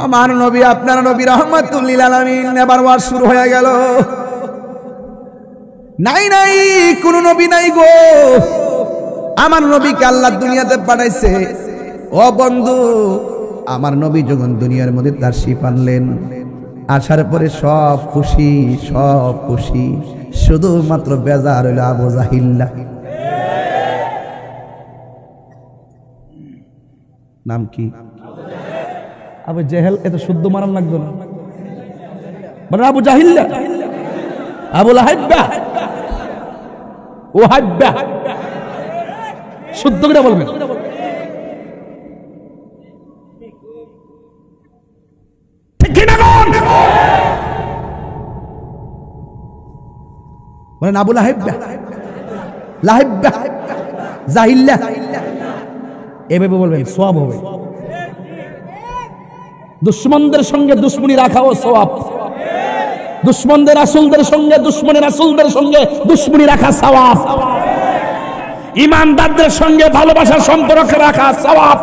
আমার নবী আপনার নবী রাহমাতুল লিল আলামিন এবার ওয়াজ শুরু হয়ে গেল। নাই নাই কোন নবী নাই গো, আমার নবীকে আল্লাহ দুনিয়াতে পাঠাইছে। ও বন্ধু, আমার নবী যখন দুনিয়ার মধ্যে তাশরীফ আনলেন, আসার পরে সব খুশি, সব খুশি, শুধুমাত্র বেজার হইল আবু জাহিল্লা। নাম কি? আবু জেহেল। এত শুদ্ধ মারান লাগতো না, মানে আবু জাহিল্লা, আবু লাহাব্বা, ও হাব্বা, শুদ্ধ করে বলবেন। বলেন আবু লাহাব্বা, লাহাব্বা, জাহিল্লা, এভাবে বলবেন, সওয়াব হবে। দুশমনদের সঙ্গে দুশ্মনী রাখাও সওয়াব, দুশমনদের রাসূলদের সঙ্গে দুশ্মনী রাসূলদের সঙ্গে দুশ্মনী রাখা সওয়াব, ঈমানদারদের সঙ্গে ভালোবাসার সম্পর্ক রাখা সওয়াব।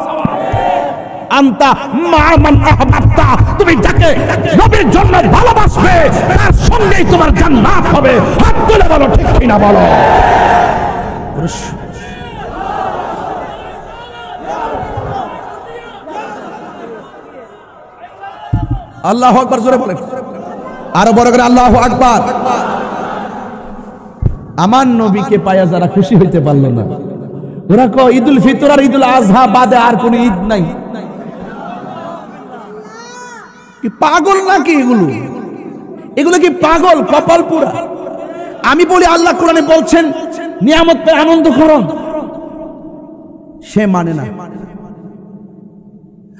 আনতা মা মান আহবাবতা, তুমি যাকে নবীর জন্য ভালোবাসবে তার সঙ্গেই তোমার জান্নাত হবে। হাত তুলে বলো ঠিক কিনা বলো। আল্লাহু আকবার, জোরে বলেন, আরো বড় করে আল্লাহু আকবার। আমার নবীকে পায়া যারা খুশি হইতে পারলো না, ওরা কয় ঈদুল ফিতর আর ঈদুল আজহা বাদে আর কোন ঈদ নাই। কি পাগল নাকি এগুলো? এগুলো কি পাগল? কপাল পুরা। আমি বলি আল্লাহ কোরআনে বলছেন নিয়ামত পেয়ে আনন্দ করো, সে মানে না।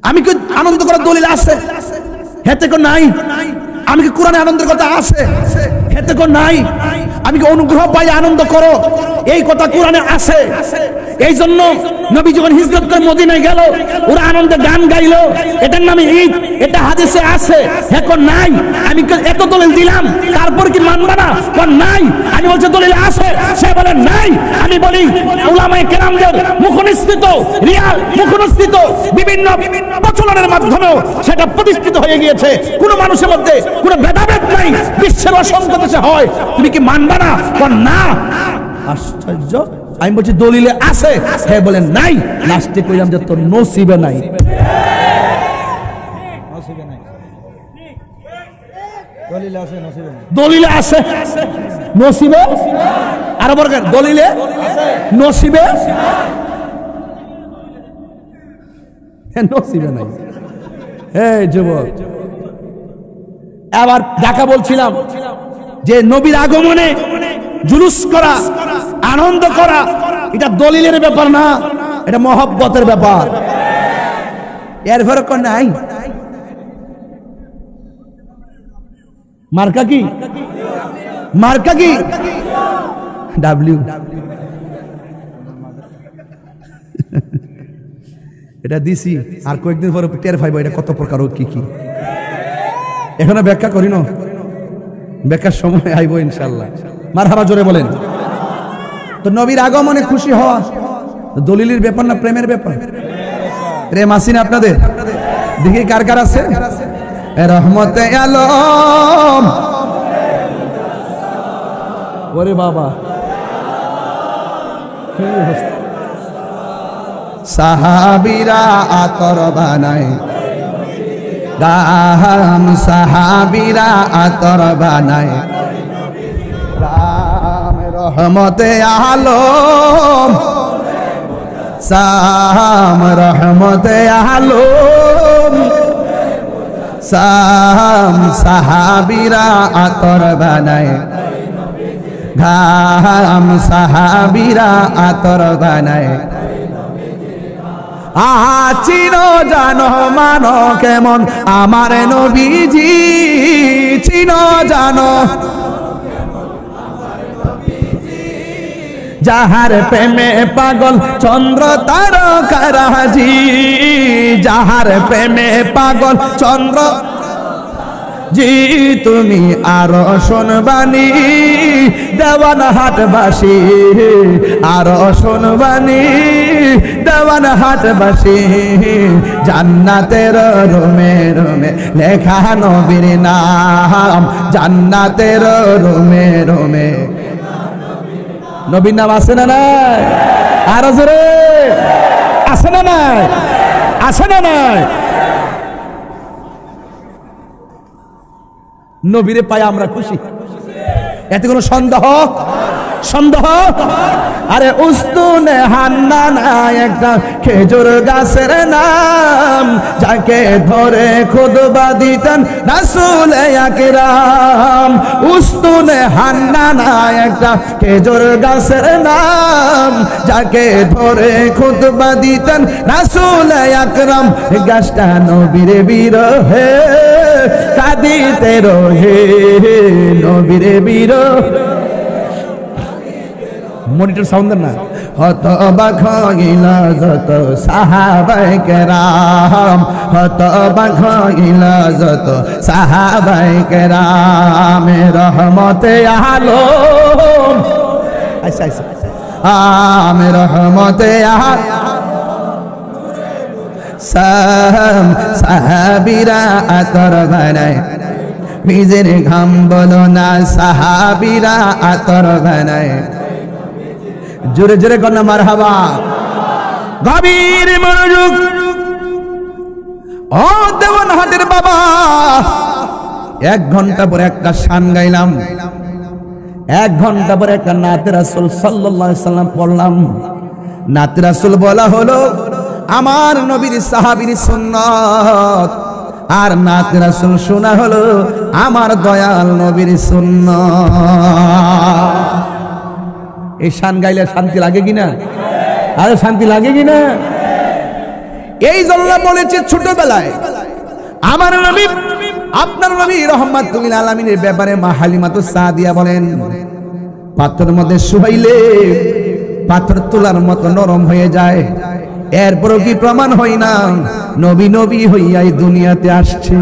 আমি কি আনন্দ করার দলিল আছে? হেতে কো নাই। আমি কি কোরআনে আনন্দের কথা আছে? হেতে কো নাই। আমি কি অনুগ্রহ পাই আনন্দ করো, এই কথা কোরআনে আছে। এই জন্য নবী যখন হিজরত করে মদিনায় গেল, ওরা আনন্দে গান গাইলো, এটার নামে ঈদ, এটা হাদিসে আছে। এখন নাই। আমি এত দলিল দিলাম, তারপর কি মানবা না? নাই। আমি বলছি দলিল আছে, সে বলে নাই। আমি বলি উলামায়ে কেরামদের মুখনিসৃত, রিয়াল মুখনিসৃত বিভিন্ন প্রচলনের মাধ্যমেও সেটা প্রতিষ্ঠিত হয়ে গিয়েছে। কোনো মানুষের মধ্যে কোনো ভেদাভেদ নাই, বিশ্বের অসংখ্য দেশে হয়। তুমি কি মানবা না? না। আশ্চর্য। আমি বলছি দলিলে আছে, সে বলে নাই। লাস্টে কইলাম যে তোর নসিবে নাই। দলিলে আছে, নসিবে আর বর্গের দলিলে নসিবে নসিবে নাই। এই যুবক, আবার ঢাকা বলছিলাম যে নবীর আগমনে জুলুস করা, আনন্দ করা, এটা দলিলের ব্যাপার না, এটা মহব্বতের ব্যাপার। এর ফরক নাই। মার্কা কি? মার্কা কি? ডাব্লিউ। এটা দিছি, আর কয়েকদিন পরে টের পাইব এটা কত প্রকার ও কি কি। এখনো ব্যাখ্যা করি না, ব্যাখ্যার সময় আইব ইনশাআল্লাহ। মারহাবা, জোরে বলেন। তো নবীর আগমনে খুশি হওয়া দলিলের ব্যাপার না, প্রেমের ব্যাপার। প্রেম আসিনা আপনাদের? দেখি কার কার আছে। রহমতে আলম, ওরে বাবা কি অবস্থা। সাহাবীরা আতর বানায়, রাম সাহাবীরা আতর বানায়, রাম রহমতে আলম, সাম রহমতে আলম, সাম সাহাবীরা আতর বানায়, ঘাম সাহাবীরা আতর বানায়। চিনো জানো মানো কেমন আমার নবীজি, চিনো জানো যাহার প্রেমে পাগল চন্দ্র তারকারাজি, যাহার প্রেমে পাগল চন্দ্র, জি তুমি আরো শুনবানি দেওয়ান হাটবাসী, আরো শুনবানি দেওয়ান হাটবাসী, জান্নাতের রুমে রুমে লেখা নবীর নাম, জান্নাতের রুমে রুমে। নবীর নাম আছে না নাই? আরো জোরে আছে না নাই? আছে না নাই? নবীরে পাই আমরা খুশি, এতে কোনো সন্দেহ? সন্দেহ? আরে উস্তুনে হান্নানা একটা খেজুর গাছের নাম, যাকে ধরে খুতবা দিতেন রাসূল আকরাম। উস্তুনে হান্নানা একটা খেজুর গাছের নাম, যাকে ধরে খুতবা দিতেন রাসূল আকরাম। গাছটা নবীর বিরহে কাঁদিতে রহে, নবীর বিরহে। মনিটর সাউন্ড দেন না। হতবাক হইল যত সাহাবায়ে কেরাম, হতবাক হইল যত সাহাবায়ে কেরাম, রহমতে আলম। আচ্ছা আচ্ছা, আমি রহমতে সাহাবীরা আতর বানায়, নিজের ঘাম বলো না, সাহাবীরা আতর বানায়। জোরে জোরে কন্যা মারহাবা। গভীর মনোযোগ। ও দেওয়ানহাটের বাবা, 1 ঘন্টা পরে একটা শান গাইলাম, 1 ঘন্টা পরে একটা নাতে রাসূল সাল্লাল্লাহু আলাইহি সাল্লাম পড়লাম। নাতে রাসূল বলা হলো আমার নবীর সাহাবীর সুন্নাত, আর নাতে রাসূল শোনা হলো আমার দয়াল নবীর সুন্নাত। এই শান গাইলে শান্তি লাগে কিনা? আরে শান্তি লাগে কিনা? এই জন্য বলেছে ছোটবেলায় আমার নবী, আপনার নবী রাহমাতুল আলামিনের ব্যাপারে মা হালিমাতুস সাদিয়া বলেন, পাথরের মধ্যে শুয়াইলে পাথর তোলার মতো নরম হয়ে যায়। এরপরও কি প্রমাণ হয় না নবী নবী হইয়া এই দুনিয়াতে আসছে?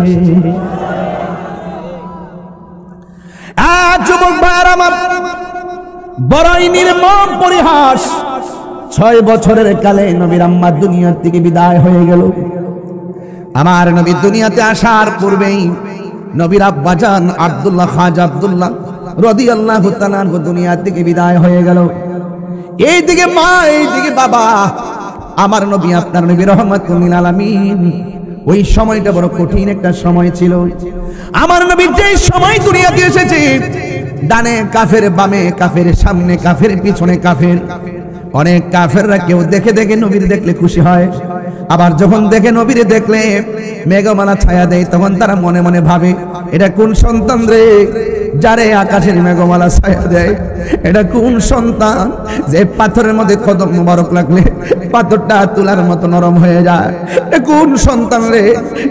যুবক ভাইরা আমার, বড়ই নির্মম পরিহাস, 6 বছরের কালে নবীর আম্মা দুনিয়া থেকে বিদায় হয়ে গেল। আমার নবী দুনিয়াতে আসার পূর্বেই নবীর আব্বাজান আব্দুল্লাহ খাজা আব্দুল্লাহ রাদিয়াল্লাহু তাআলা দুনিয়া থেকে বিদায় হয়ে গেল। এইদিকে মা, এইদিকে বাবা। আমার নবী, আপনার নবী রাহমাতুল আলামিন, ওই সময়টা বড় কঠিন একটা সময় ছিল। আমার নবী যে সময় দুনিয়াতে এসেছে, ডানে কাফের, বামে কাফের, সামনে কাফের, পিছনে কাফের। অনেক কাফেররা কেউ দেখে দেখে নবীর দেখলে খুশি হয়, আবার যখন দেখে নবীর দেখলে মেঘমালা ছায়া দেয়, তখন তারা মনে মনে ভাবে এটা কোন সন্তান রে, যারে আকাশের মেঘমালা ছায়া দেয়? এটা কোন সন্তান যে পাথরের মধ্যে কদম মোবারক লাগলে পাথরটা তুলার মতো নরম হয়ে যায়? এটা কোন সন্তান রে,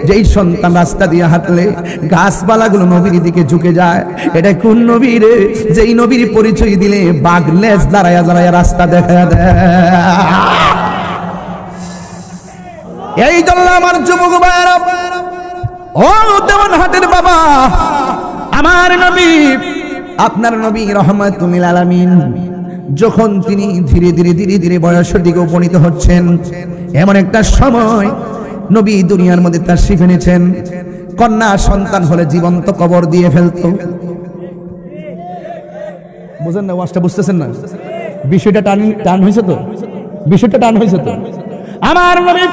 যেই সন্তান রাস্তা দিয়ে হাঁটলে গাছপালাগুলো নবীর দিকে ঝুঁকে যায়? এটা কোন নবী রে, যেই নবীর পরিচয় দিলে বাঘ লেজ দাঁড়ায়া দাঁড়ায়া রাস্তা দেখা দেয়? এই জন্য আমার যুবক ভাইরা, ও দেওয়ানহাটের বাবা, আমার নবী, আপনার নবী রাহমাতুল আলামিন, যখন তিনি ধীরে ধীরে ধীরে ধীরে বয়সের দিকে উপনীত হচ্ছেন, এমন একটা সময় নবী দুনিয়ার মধ্যে তাশরীফ এনেছেন। কন্যা সন্তান হলে জীবন্ত কবর দিয়ে ফেলতো। বুঝেন না? ওয়াজটা বুঝতেছেন না? বিষয়টা টান হয়েছে তো? বিষয়টা টান হয়েছে তো? আমার নবী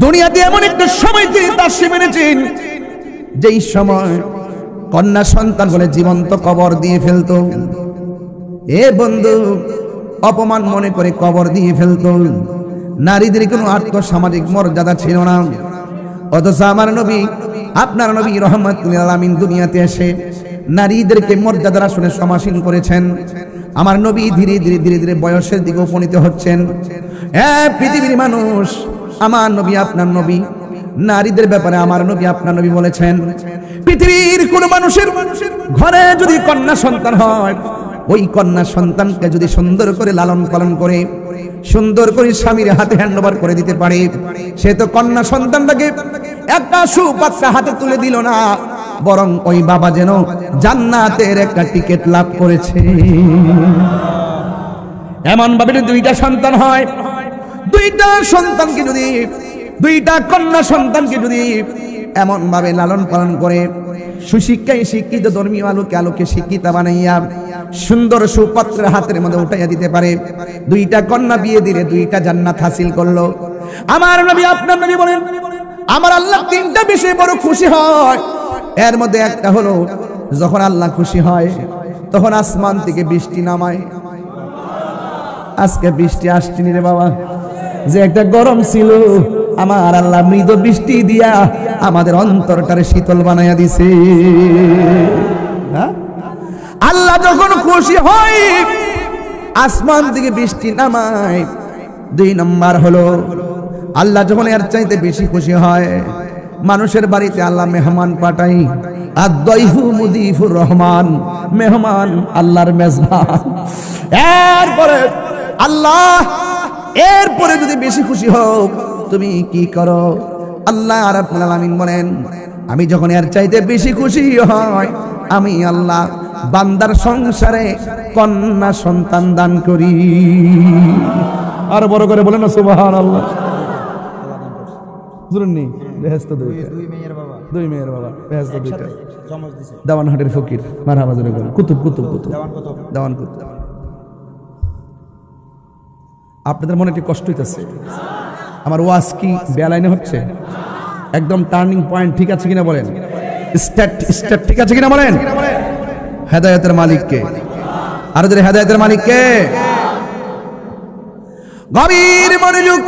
দুনিয়াতে এমন একটা সময় তিনি তাশরীফ এনেছেন, যেই সময় কন্যা সন্তান হলে জীবন্ত কবর দিয়ে ফেলতো। এ বন্ধু, অপমান মনে করে কবর দিয়ে ফেলতো। নারীদের কোনো আর্থসামাজিক মর্যাদা ছিল না, অথচ আমার নবী, আপনার নবী রাহমাতুল আলামিন দুনিয়াতে এসে নারীদেরকে মর্যাদার আসনে সমাসীন করেছেন। আমার নবী ধীরে ধীরে ধীরে ধীরে বয়সের দিকে উপনীত হচ্ছেন। পৃথিবীর মানুষ, আমার নবী, আপনার নবী, নারীদের ব্যাপারে আমার নবী, আপনার নবী বলেছেন, পৃথিবীর কোন মানুষের ঘরে যদি কন্যা সন্তান হয়, ওই কন্যা সন্তানকে যদি সুন্দর করে লালন পালন করে, সুন্দর করে স্বামীর হাতে হ্যান্ডওভার করে দিতে পারে, সে তো কন্যা সন্তানটাকে একটা সুপাত্র হাতে তুলে দিল না, বরং ওই বাবা যেন জান্নাতের একটা টিকিট লাভ করেছে। এমন ভাবে দুইটা সন্তান হয়, দুইটা সন্তানকে যদি, দুইটা কন্যা সন্তানকে যদি এমন ভাবে লালন পালন করে, সুশিক্ষায় শিক্ষিত ধর্মীয় আলোকে শিক্ষিতা বানাইয়া সুন্দর সুপাত্রের হাতের মধ্যে উঠাইয়া দিতে পারে, দুইটা কন্যা বিয়ে দিলে দুইটা জান্নাত হাসিল করলো। আমার নবী, আপনার নবী বলেন, আমার আল্লাহ তিনটা বিষয়ে বড় খুশি হয়। এর মধ্যে একটা হলো, যখন আল্লাহ খুশি হয় তখন আসমান থেকে বৃষ্টি নামায়। আজকে বৃষ্টি আসছেনি রে বাবা, যে একটা গরম ছিল আমার আল্লাহ মৃদু বৃষ্টি দিয়া আমাদের অন্তরটারে শীতল বানাইয়া দিছে। আল্লাহ যখন খুশি হয় আসমান থেকে বৃষ্টি নামায়। দুই নম্বর হলো, আল্লাহ যখন এর চাইতে বেশি খুশি হয় মানুষের বাড়িতে আল্লাহ মেহমান পাঠাই। আদ-দাইফু মুদিফুর রহমান, মেহমান আল্লাহর মেজবান। এরপরে আল্লাহ, এরপরে যদি বেশি খুশি হোক তুমি কি করো? আল্লাহ রাব্বুল আলামিন বলেন, আমি যখন এর চাইতে বেশি খুশি হয় আমি আল্লাহ বান্দার সংসারে কন্যা সন্তান দান করি। আর বড় করে বলেন না সুবহানাল্লাহ। জুরুননি বেহেশত দুই মেয়ের বাবা বেহেশত দুইটা জমজ দিছে। দেওয়ানহাটের ফকির মারহাবা জোরে বলেন। কুতুব দেওয়ান কুতুব। আপনাদের মনে একটু কষ্ট হইতেছে? আমার ওয়াজ কি বেলাইনে হচ্ছে? একদম টার্নিং পয়েন্ট ঠিক আছে কিনা বলেন? স্টেপ ঠিক আছে কিনা বলেন? হেদায়েতের মালিককে, আর যদি হেদায়েতের মালিককে, গভীর মনোযোগ।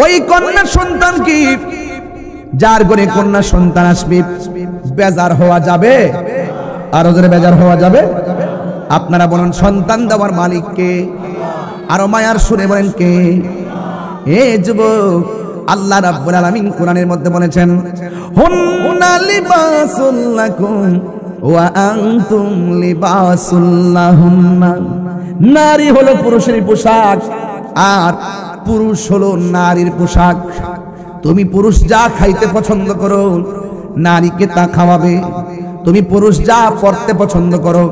ওই কন্যা সন্তান কি, যার ঘরে কন্যা সন্তান আসবে বেজার হওয়া যাবে? আর ওদের বেজার হওয়া যাবে? আপনারা বলেন সন্তান দেওয়ার মালিককে? আরো মায়ার সুরে বলেন কে? এ যুবক, আল্লাহ রাব্বুল আলামিন কোরআনের মধ্যে বলেছেন, হুন্না লিবাসুল লাকুম ওয়া আনতুম লিবাসুল লাহুন্না। নারী হলো পুরুষের পোশাক আর পুরুষ হলো নারীর পোশাক। তুমি পুরুষ যা খাইতে পছন্দ করো নারীকে তা খাওয়াবে, তুমি পুরুষ যা পড়তে পছন্দ করো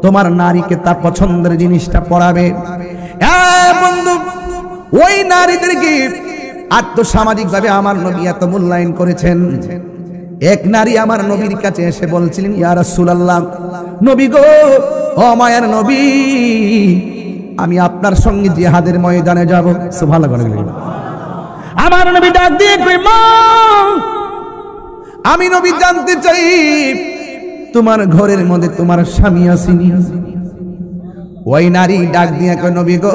তোমার নারীকে তা পছন্দের জিনিসটা পড়াবে। বন্ধু, ওই নারীদেরকে আর্থসামাজিক ভাবে আমার নবী এত মূল্যায়ন করেছেন। এক নারী আমার নবীর কাছে এসে বলছিলেন, ইয়া রাসূলুল্লাহ, নবী গো, ও মায়ার নবী, আমি আপনার সঙ্গে জিহাদের ময়দানে যাব। সুবহানাল্লাহ। আমার নবী ডাক দিয়ে কই, মা, আমি নবী জানতে চাই তোমার ঘরের মধ্যে তোমার স্বামী আসেনি? ওই নারী ডাক দিয়ে কই, নবী গো,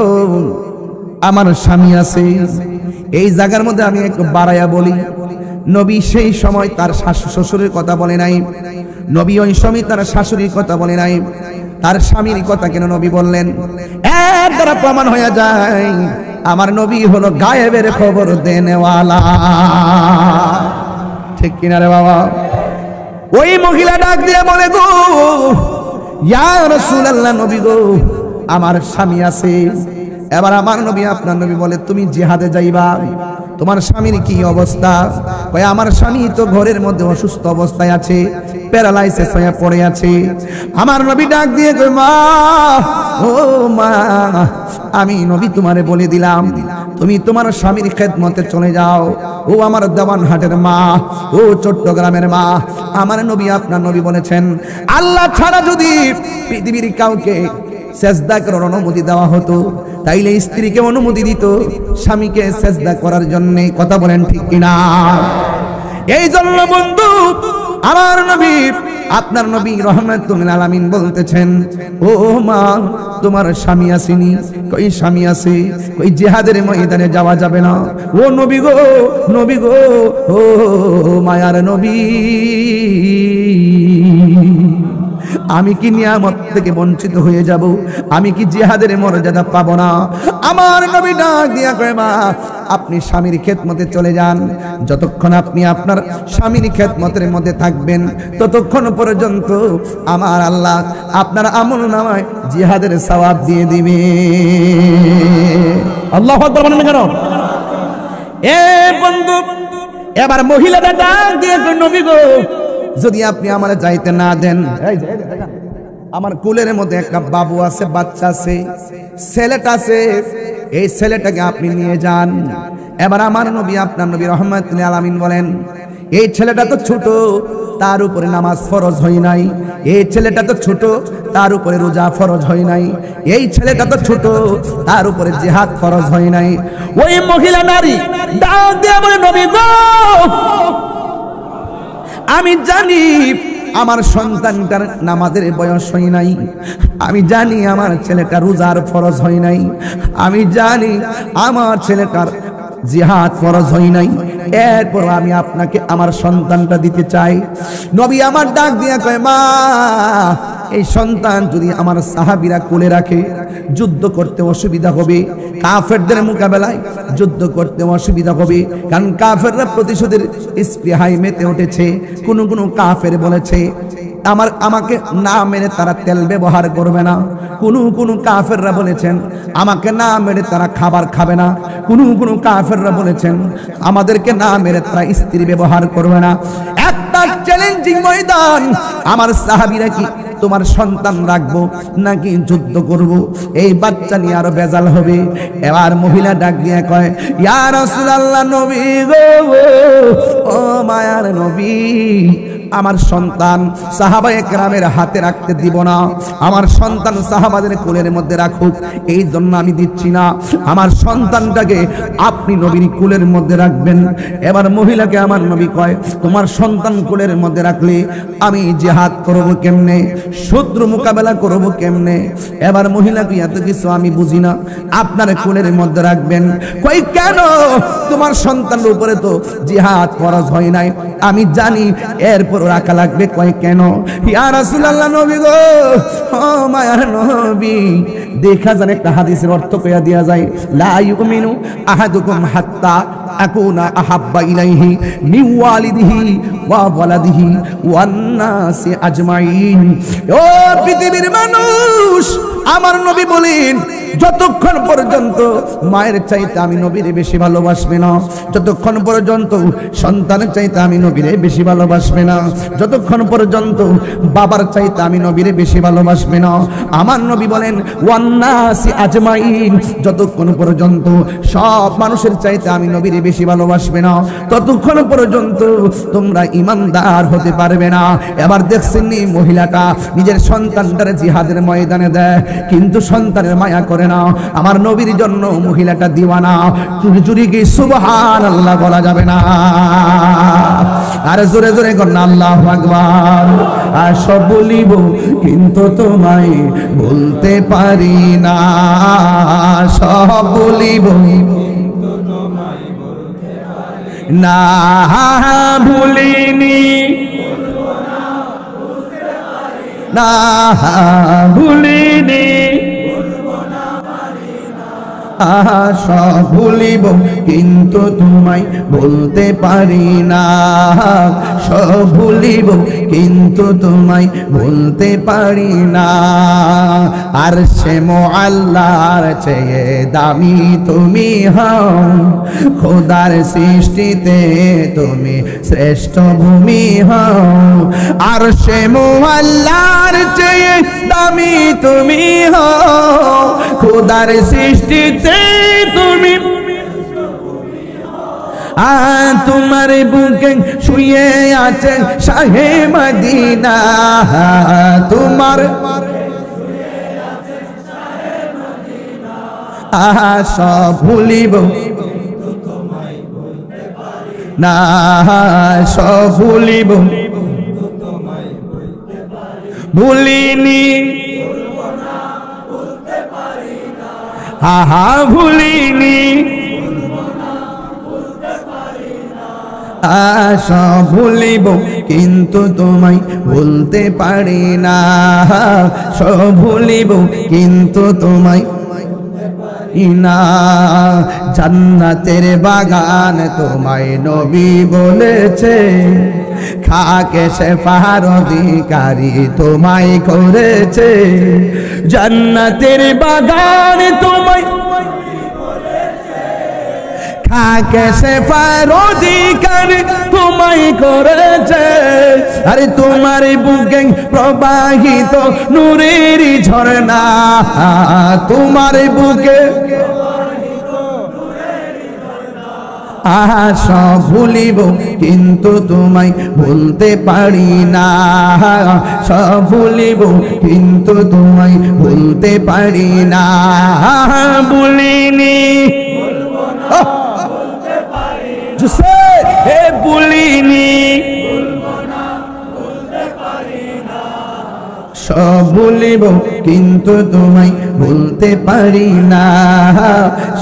আমার স্বামী আছে। এই জায়গার মধ্যে আমি একটু বাড়াইয়া বলি, নবী সেই সময় তার শ্বশুরের কথা বলে নাই, নবী ওই সময় তার শাশুড়ির কথা বলে নাই, তার স্বামীর কথা কেন নবী বললেন? এর দ্বারা প্রমাণ হয়ে যায় আমার নবী হলো গায়েবের খবর দেনেওয়ালা। ঠিক কিনা রে বাবা? ওই মহিলা ডাক দিয়ে বলে, গো ইয়া রাসূলুল্লাহ, নবী গো, আমার স্বামী আছে। এবার আমার নবী, আপনার নবী বলে, তুমি জিহাদে যাইবা, তোমার স্বামীর কি অবস্থা? কয়, আমার স্বামী তো ঘরের মধ্যে অসুস্থ অবস্থায় আছে, প্যারালাইসিস হয়ে পড়ে আছে। আমার নবী ডাক দিয়ে কয়, মা, ও মা, আমি নবী তোমারে বলে দিলাম তুমি তোমার স্বামীর খেদমতে চলে যাও। ও আমার দেওয়ানহাটের মা, ও চট্টগ্রামের মা, আমার নবী, আপনার নবী বলেছেন, আল্লাহ ছাড়া যদি পৃথিবীর কাউকে সেজদা করার অনুমতি দেওয়া হতো তাইলে স্ত্রীকে অনুমতি দিত স্বামীকে সেজদা করার জন্য। কথা বলেন ঠিক কিনা? এই জন্য বন্ধু, আমার নবী, আপনার নবী রাহমাতুল আলামিন বলতেছেন, ও মা, তোমার স্বামী আসেনি? কই স্বামী আছে। কই জিহাদের ময়দানে যাওয়া যাবে না? ও নবী গো, নবী গো, ও মায়ার নবী, আমি কি নিয়ামত থেকে বঞ্চিত হয়ে যাব? আমি কি জিহাদের মর্যাদা পাবো না? আমার নবী ডাক দিয়া কয়, মা, আপনি স্বামীর খেদমতে চলে যান। যতক্ষণ আপনি আপনার স্বামীর খেদমতের মধ্যে থাকবেন ততক্ষণ পর্যন্ত আমার আল্লাহ আপনার আমলনামায় জিহাদের সওয়াব দিয়ে দিবে। আল্লাহু আকবার বলেন কেন? এ বন্ধু, এবার মহিলাটা ডাক দিয়ে নবী গো যদি আপনি আমার যাইতে না দেন, আমার কুলের মধ্যে একটা বাবু আছে, বাচ্চা আছে, ছেলেটা আছে, এই ছেলেটাকে আপনি নিয়ে যান। এবার আমার নবী আপনার নবী রাহমাতুল লিল আলামিন বলেন এই ছেলেটা তো ছোট, তার উপরে নামাজ ফরজ হয় নাই, এই ছেলেটা তো ছোট, তার উপরে রোজা ফরজ হয় নাই, এই ছেলেটা তো ছোট, তার উপরে জিহাদ ফরজ হয় নাই। ওই মহিলা নারী ডাক দিয়ে বলে নবী গো আমি জানি আমার সন্তানটার নামাজের বয়স হয় নাই, আমি জানি আমার ছেলেটা রোজার ফরজ হয় নাই, আমি জানি আমার ছেলেটার জিহাদ ফরজ হয় নাই, এরপর আমি আপনাকে আমার সন্তানটা দিতে চাই। নবী আমার ডাক দিয়া কয় মা এই সন্তান যদি আমার সাহাবীরা কোলে রাখে যুদ্ধ করতে অসুবিধা হবে, কাফেরদের মোকাবেলায় যুদ্ধ করতে অসুবিধা হবে, কারণ কাফেররা প্রতিশোধের স্পৃহায় মেতে উঠেছে। কোন কোন কাফের বলেছে আমাকে না মেরে তারা তেল ব্যবহার করবে না, কোন কাফেররা বলেছেন আমাকে না মেরে তারা খাবার খাবে না, কোন কাফেররা বলেছেন আমাদেরকে না মেরে তারা স্ত্রী ব্যবহার করবে না। একটা চ্যালেঞ্জিং ময়দান, আমার সাহাবীরা কি তোমার সন্তান রাখবো নাকি যুদ্ধ করব? এই বাচ্চা নিয়ে আরো বেজাল হবে। এবার মহিলা ডাক দিয়ে কয় ইয়া রাসূলুল্লাহ নবী গো, ও মায়ার নবী আমার সন্তান সাহাবায়ে কেরামের হাতে রাখতে দিব না, আমার সন্তান সাহাবাদের কোলের মধ্যে রাখুক, এই জন্য আমি দিচ্ছি না, আমার সন্তানটাকে আপনি নবীর কোলের মধ্যে রাখবেন। এবার মহিলাকে আমার নবী কয় তোমার সন্তান কোলের মধ্যে রাখলে আমি জিহাদ করব কেমনে, শত্রু মোকাবেলা করব কেমনে? এবার মহিলাকে এত কিছু আমি বুঝি না, আপনার কোলের মধ্যে রাখবেন। কই কেন? তোমার সন্তানের উপরে তো জিহাদ ফরজ হয় নাই, আমি জানি, এরপর রাখা লাগবে। কয় কেন? ইয়া রাসূলুল্লাহ নবী গো, ও মায়ার নবী, দেখা যায় একটা হাদিসের অর্থ কইয়া দিয়া যায় লা ইউমিনু আহাদুকুম হাত্তা আকুনা আহাব্বা ইলাইহি মিন ওয়ালিদিহি ওয়া ওয়ালাদিহি ওয়ান নাসি আজমাইন। ও পৃথিবীর মানুষ, আমার নবী বলেন যতক্ষণ পর্যন্ত মায়ের চাইতে আমি নবীরে বেশি ভালোবাসবে না, যতক্ষণ পর্যন্ত সন্তানের চাইতে আমি নবীরে বেশি ভালোবাসবে না, যতক্ষণ পর্যন্ত বাবার চাইতে আমি নবীরে বেশি ভালোবাসবে না। আমার নবী বলেন ওয়ান নাসি আজমাইন, যতক্ষণ পর্যন্ত সব মানুষের চাইতে আমি নবীরে বেশি ভালোবাসবে না, ততক্ষণ পর্যন্ত তোমরা ঈমানদার হতে পারবে না। এবার দেখছেন নি মহিলাটা নিজের সন্তানটারে জিহাদের ময়দানে দেয়, কিন্তু সন্তানের মায়া করে না। আমার নবীর জন্য মহিলাটা দিওয়ানা। চুরি চুরি কি সুবহানাল্লাহ বলা যাবে না? আর জোরে জোরে কর না আল্লাহু আকবার। আর সব বলিব কিন্তু তোমায় বলতে পারি না, সব বলিব না ভুলিনি, না ভুলিনি, সব ভুলিব কিন্তু তোমায় বলতে পারি না, সব ভুলিব কিন্তু তোমায় বলতে পারি না। আর সে মুআল্লার চেয়ে দামি তুমি হও, খোদার সৃষ্টিতে তুমি শ্রেষ্ঠ ভূমি হও। আর সে মুআল্লার চেয়ে দামি তুমি হও, খোদার সৃষ্টিতে তুমি। তোমার বুকে শুয়ে আছে শাহে মদিনা, তোমার সব ভুলিব না, সব ভুলিব ভুলিনি, ভুলিনি, সব ভুলিব কিন্তু তোমায় বলতে পারি না, সব ভুলিব কিন্তু তোমায় না। জান্নাতের বাগান তোমায় নবী বলেছে, খাকে শেফার অধিকারী তোমায় করেছে। জান্নাতের বাগান তোমায় খাকে শেফার অধিকারী তোমায় করেছে, আরে তোমার বুকে প্রবাহিত নূরের ঝর্ণা, তোমার বুকে সব ভুলিব কিন্তু তোমায় ভুলতে পারি না, সব ভুলিব কিন্তু তোমায় ভুলতে পারি না, ভুলিনি ভুলিনি সব ভুলিব কিন্তু তোমায় ভুলতে পারি না,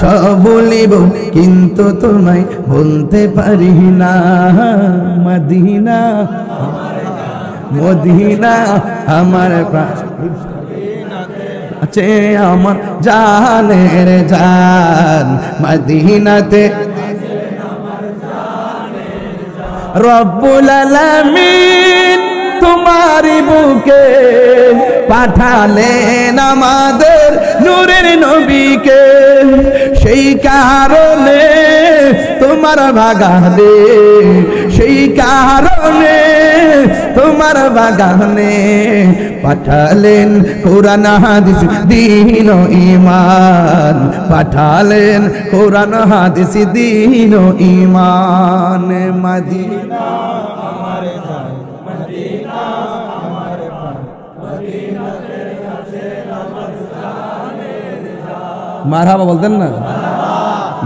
সব ভুলিব কিন্তু তোমায় ভুলতে পারি না। মদিনা মদিনা আমার আছে আমার জানের জান, মদিনাতে রব্বুল আলামিন তোমারি বুকে পাঠালেন আমাদের নূরের নবীকে, সেই কারণে তোমার বাগানে, সেই কারণে তোমার বাগানে পাঠালেন কোরআন হাদিস দ্বীন ও ঈমান, পাঠালেন কোরআন হাদিস দ্বীন ও ঈমান। মদিনা মারহাবা বলতেন না?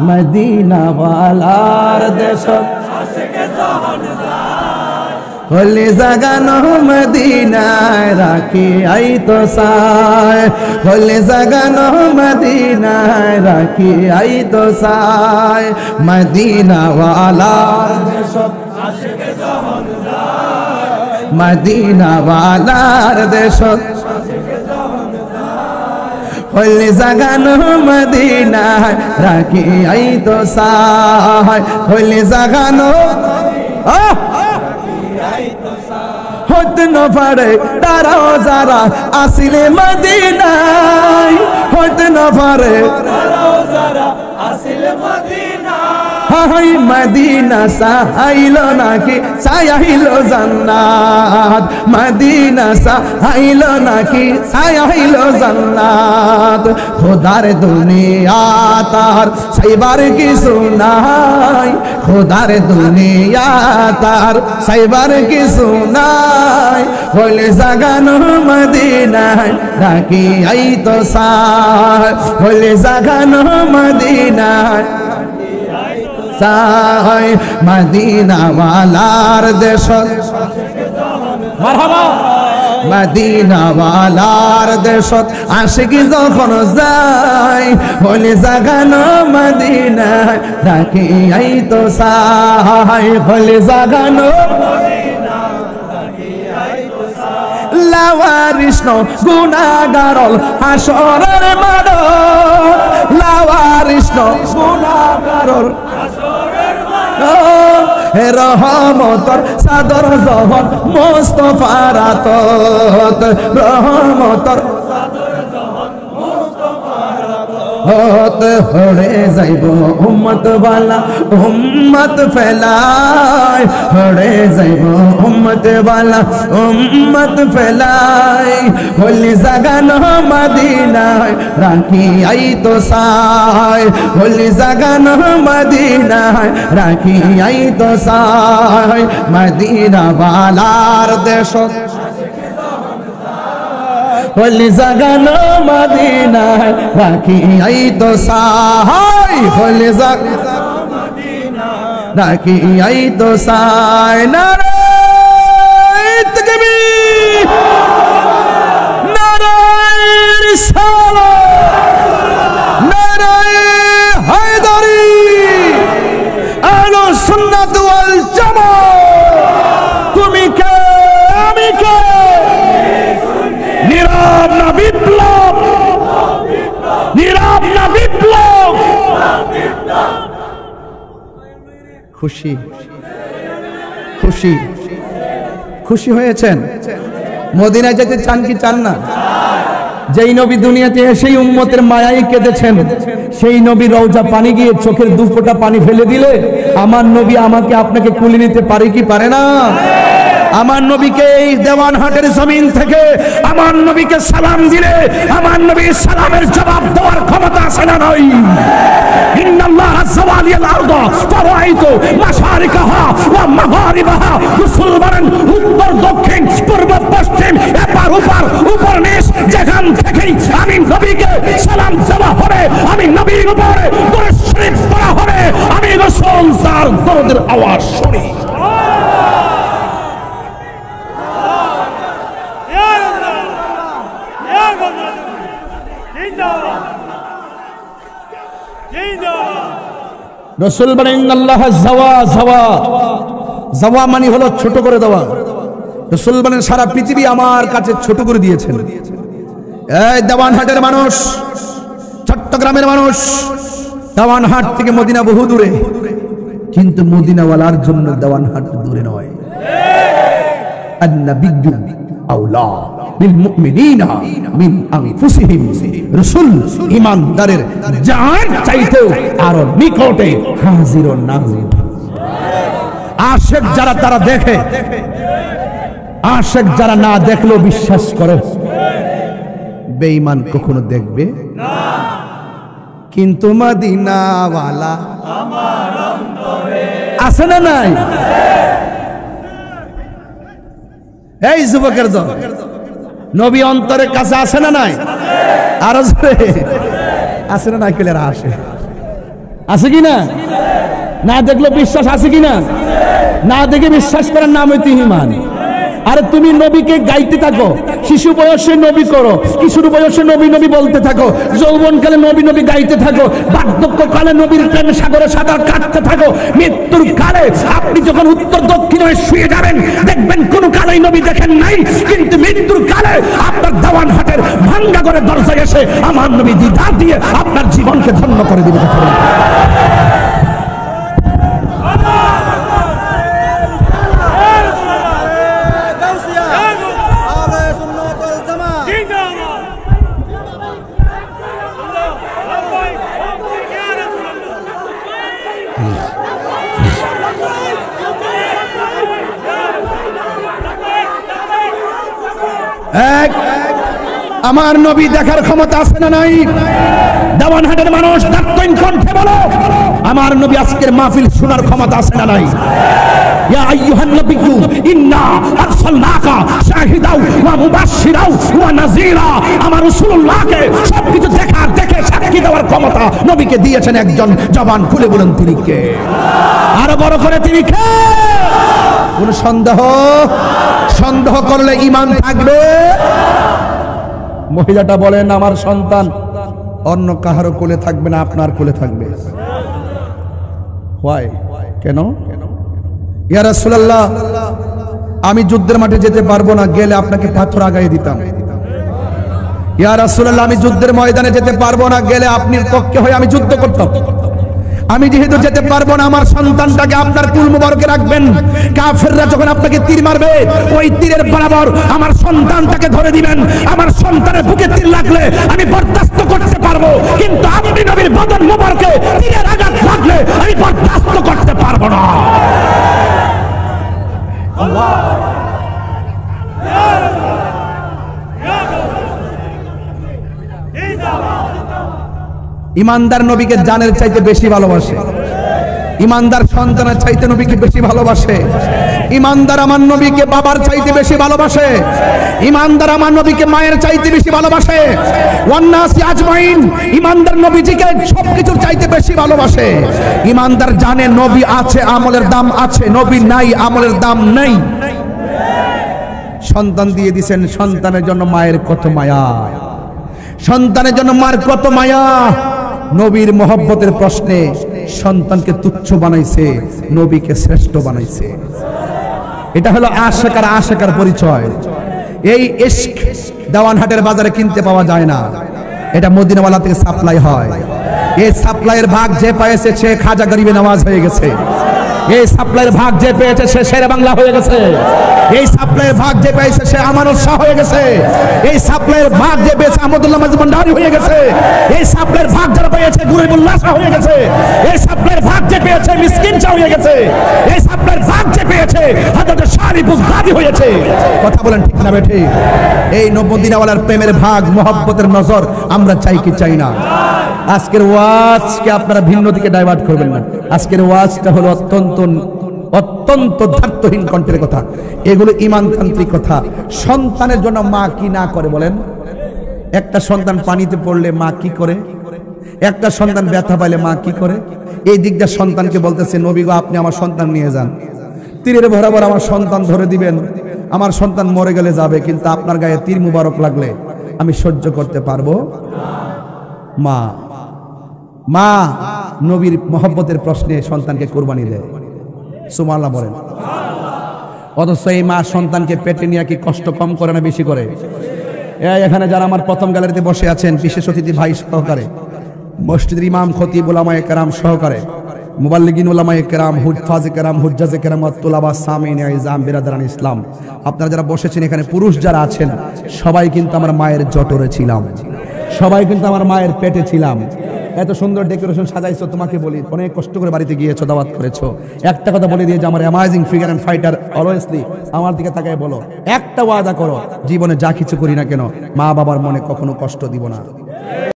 মদিনা ওয়ালার দেশ হলে জাগানো মদিনায় রাখি আই তো সায়, হলে জাগানো মদিনায় রাখি আই তো সায়, মদিনা ওয়ালার দেশ মদিনা ওয়ালার দেশ হলে জাগানো মদিনায় রাখি আই তো সায়, হলে জাগানো হতে ন পারে তারাও যারা আসিলে মদিনায়, হতে ন পারে তারাও যারা আসিলে মদিনায়, হাই মদিনা সাহাইলো নাকি সায়াইলো জান্নাত, মদিনা সাহাইলো নাকি সায়াইলো জান্নাত, খোদার দুনিয়া তার সাইবার কিছু নাই, খোদার দুনিয়া তার সাইবার কিছু নাই, হলে জাগানো মদিনায় রাখি আই তো সায়, হলে জাগানো মদিনায় সায়, মদিনা ওয়ালার দেশ মারহাবা, মদিনা ওয়ালার দেশ আশিকি যখন যায়, হলে জাগানো মদিনায় রাখি আই তো সায়, হলে জাগানো লাওয়ারিষ্ণ গুনাহগারল হাসরের মাঠ, লাওয়ারিষ্ণ গুনাহগারল হাসরের মাঠ, রহমতর সাদর জহর মুস্তাফার আতত, রহমতর সাদর জহর মুস্তাফার আতত, হড়ে যাইব উম্মত ওয়ালা উম্মত ফেলায়, হড়ে যাইব উম্মত ওয়ালা উম্মত ফেলায়, হলি জাগানো মদিনায় রাখি আই তো সায়, হলি জাগানো মদিনায় রাখি আই তো সায়, মদিনা ওয়ালার দেশ হলি জাগানো মদিনায় রাখি আই তো সায়, হলি জাগানো মদিনায় রাখি আই তো সায়। নারায়ে তাকবীর, নারায়ে রিসালাত, নারায়ে হায়দারি, আহলুস সুন্নাত ওয়াল জামাত। তুমি কে আমি কে? নীরব না বিপ্লব, নীরব না বিপ্লব। খুশি খুশি খুশি হয়েছেন? মদিনায় যেতে চান কি চান না? যেই নবী দুনিয়াতে এসেই উম্মতের মায়ায় কেঁদেছেন, সেই নবী রওজা পানি গিয়ে চোখের 2 ফোঁটা পানি ফেলে দিলে আমার নবী আমাকে আপনাকে কুলে নিতে পারে কি পারে না? আমার নবীকে এই দেওয়ানহাটের জমিন থেকে আমার নবীকে সালাম দিলে আমার নবীর সালামের জবাব দেওয়ার ক্ষমতা আছে না নাই? ইন্নাল্লাহ যাওয়ালিয়াল আরদ ফারাইতু মাশারিকাহা ওয়া মাগারিবাহা। রাসূল বলেন উত্তর দক্ষিণ পূর্ব পশ্চিম এপার ওপার উপর নিচ যেখান থেকেই আমি নবীকে সালাম দেওয়া হবে, আমি নবীর উপরে দরুদ শরীফ পড়া হবে, আমি রাসূল তার দরুদের আওয়াজ শুনি। রাসূল বলেন আল্লাহ যাওয়া যাওয়া যাওয়া মানে হলো ছোট করে দেওয়া। রাসূল বলেন সারা পৃথিবী আমার কাছে ছোট করে দিয়েছেন। এই দেওয়ানহাটের মানুষ, চট্টগ্রামের মানুষ, দেওয়ানহাট থেকে মদিনা বহু দূরে, কিন্তু মদিনাওয়ালার জন্য দেওয়ানহাট দূরে নয়। আন-নাবিয়্যু আওলা বিল মুমিনিনা মিন আনফুসিহিম। রাসূল ঈমানদারের জান চাইতেও আরো নিকটে হাজির ও নাজির। আশিক যারা তারা দেখে, আশিক যারা না দেখলেও বিশ্বাস করে। বেঈমান কখনো দেখবে না, কিন্তু মদিনাওয়ালা আমার অন্তরে আছে না নাই? এই যুবকের দল, নবী অন্তরের কাছে আছে না নাই? আরো জোরে আছে না নাই? কেলেরা আসে, আছে কি না? না দেখলে বিশ্বাস আছে কি না? না দেখে বিশ্বাস করার নাম হইতে ঈমান। আরে তুমি নবীকে গাইতে থাকো, শিশু বয়সে নবী করো, কিশোর বয়সে নবী নবী বলতে থাকো, যৌবনকালে নবী নবী গাইতে থাকো, বার্ধক্যকালে নবীর প্রেম সাগরে সাঁতার কাটতে থাকো। মৃত্যুর কালে আপনি যখন উত্তর দক্ষিণ হয়ে শুয়ে যাবেন, দেখবেন কোন কালেই নবী দেখেন নাই, কিন্তু মৃত্যুর কালে আপনার দেওয়ানহাটের ভাঙ্গা করে দরজায় এসে আমার নবী দিদার দিয়ে আপনার জীবনকে ধন্য করে দিবে। আমার নবী দেখার ক্ষমতা আছে না নাই? দেওয়ানহাটের মানুষ দাত্তইন কণ্ঠে বলো, আমার নবী আজকের মাহফিল শোনার ক্ষমতা আছে না নাই? ইয়া আইয়ুহান নাবিয়্যু ইন্না আরসালনাকা শাহিদাও ওয়া মুবাশশিরাও ওয়া নাযীরা। আমার রাসূলুল্লাহকে সবকিছু দেখার, দেখে সাক্ষী দেওয়ার ক্ষমতা নবীকে দিয়েছেন একজন। জবান খুলে বলেন তিনি কে? আরো বড় করে তিনি কে? কোন সন্দেহ করলে ঈমান থাকবে? মহিলাটা বলেন আমার সন্তান অন্য কাহারো কোলে থাকবে না, আপনার কোলে থাকবে। হোয়াই? কেন? ইয়া রাসূলুল্লাহ, আমি যুদ্ধের মাঠে যেতে পারবো না, গেলে আপনাকে পাথর আগায়ে দিতাম। ইয়া রাসূলুল্লাহ, আমি যুদ্ধের ময়দানে যেতে পারবো না, গেলে আপনার পক্ষে হয়ে আমি যুদ্ধ করতাম। আমি যেহেতু যেতে পারবো না, আমার সন্তানটাকে আপনার কুল মুবারকে রাখবেন। কাফেররা যখন আপনাকে তীর মারবে, ওই তীরের বরাবর আমার সন্তানটাকে ধরে দিবেন। আমার সন্তানের বুকে তীর লাগলে আমি বরদাস্ত করতে পারবো, কিন্তু আপনি নবীর বদন মুবারকে তীরের আঘাত লাগলে আমি বরদাস্ত করতে পারবো না। আল্লাহ ইমানদার নবীকে জানের চাইতে বেশি ভালোবাসে, ইমানদার সন্তানের চাইতে নবীকে বেশি ভালোবাসে, ইমানদার আমার নবীকে বাবার চাইতে বেশি ভালোবাসে, ইমানদার আমার নবীকে মায়ের চাইতে বেশি ভালোবাসে। ওয়ান্নাসি আজমাইন, ইমানদার নবীজিকে সবকিছুর চাইতে বেশি ভালোবাসে। ইমানদার জানে নবী আছে, আমলের দাম আছে, নবী নাই, আমলের দাম নেই। সন্তান দিয়ে দিয়েছেন, সন্তানের জন্য মায়ের কত মায়া, সন্তানের জন্য মায়ের কত মায়া। নবীর মহব্বতের প্রশ্নে সন্তানকে তুচ্ছ বানাইছে, নবীকে শ্রেষ্ঠ বানাইছে। এটা হলো আশিকার আশিকার পরিচয়। এই ইশক দেওয়ানহাটের বাজারে কিনতে পাওয়া যায় না, এটা মদিনাওয়ালা থেকে সাপ্লাই হয়। এই সাপ্লাইয়ের ভাগ যে পাইছে সে খাজা গরিবে নওয়াজ হয়ে গেছে। এই সাপ্লাইয়ের ভাগ যে পেয়েছে সে শেরে বাংলা হয়ে গেছে। এই সাপ্লাইয়ের ভাগ যে পেয়েছে সে আমানত শাহ হয়ে গেছে। এই সাপ্লাইয়ের ভাগ যে পেয়েছে আহমদুল্লাহ মাঝভান্ডারী হয়ে গেছে। এই সাপ্লাইয়ের ভাগ যারা পেয়েছে গুরিবুল্লাহ শাহ হয়ে গেছে। এই সাপ্লাইয়ের ভাগ যে পেয়েছে মিসকিন শাহ হয়ে গেছে। এই সাপ্লাইয়ের ভাগ যে পেয়েছে হযরত শারিফ বুখারী হয়েছে। কথা বলেন ঠিক না বেঠিক? এই 90 দিনওয়ালার প্রেমের ভাগ মহব্বতের নজর আমরা চাই কি চাই না? আজকের ওয়াজকে আপনারা ভিন্ন দিকে ডাইভার্ট করবেন না। আজকের ওয়াজটা হলো অত্যন্ত ধার্তহীন কণ্ঠের কথা। এগুলো ঈমানতান্ত্রিক কথা। সন্তানের জন্য মা কি না করে বলেন? একটা সন্তান পানিতে পড়লে মা কি করে? একটা সন্তান ব্যথা পাইলে মা কি করে? এই দিকটা সন্তানকে বলতেছে, নবী গো আপনি আমার সন্তান নিয়ে যান, তীরের বরাবর আমার সন্তান ধরে দিবেন, আমার সন্তান মরে গেলে যাবে, কিন্তু আপনার গায়ে তীর মুবারক লাগলে আমি সহ্য করতে পারবো। মা মা নবীর মহব্বতের প্রশ্নে সন্তানকে কোরবানি দেয়। সুবহানাল্লাহ বলেন। অথচ এই মা সন্তানকে পেটে নিয়ে কি কষ্ট কম করে না বেশি করে? এখানে যারা আমার প্রথম গ্যালারিতে বসে আছেন, বিশেষ অতিথি ভাই সহকারে, মসজিদের ইমাম খতিব উলামায়ে কেরাম সহকারে, মুবাল্লিগিন উলামায়ে কেরাম, হুজ্জাজে কেরাম, হুজ্জাজে কেরাম, তুলাবা সামিন ইজাম বিরাদরান ইসলাম, আপনারা যারা বসেছেন এখানে পুরুষ যারা আছেন সবাই কিন্তু আমার মায়ের জটরে ছিলাম, সবাই কিন্তু আমার মায়ের পেটে ছিলাম। এত সুন্দর ডেকোরেশন সাজাইছো, তোমাকে বলি অনেক কষ্ট করে বাড়িতে গিয়েছো, দাওয়াত করেছো। একটা কথা বলে দিয়ে যে আমার অ্যামাজিং ফিগার অ্যান্ড ফাইটার অলওয়েজলি আমার দিকে তাকায় বলো, একটা ওয়াদা করো জীবনে যা কিছু করি না কেন মা বাবার মনে কখনো কষ্ট দিব না।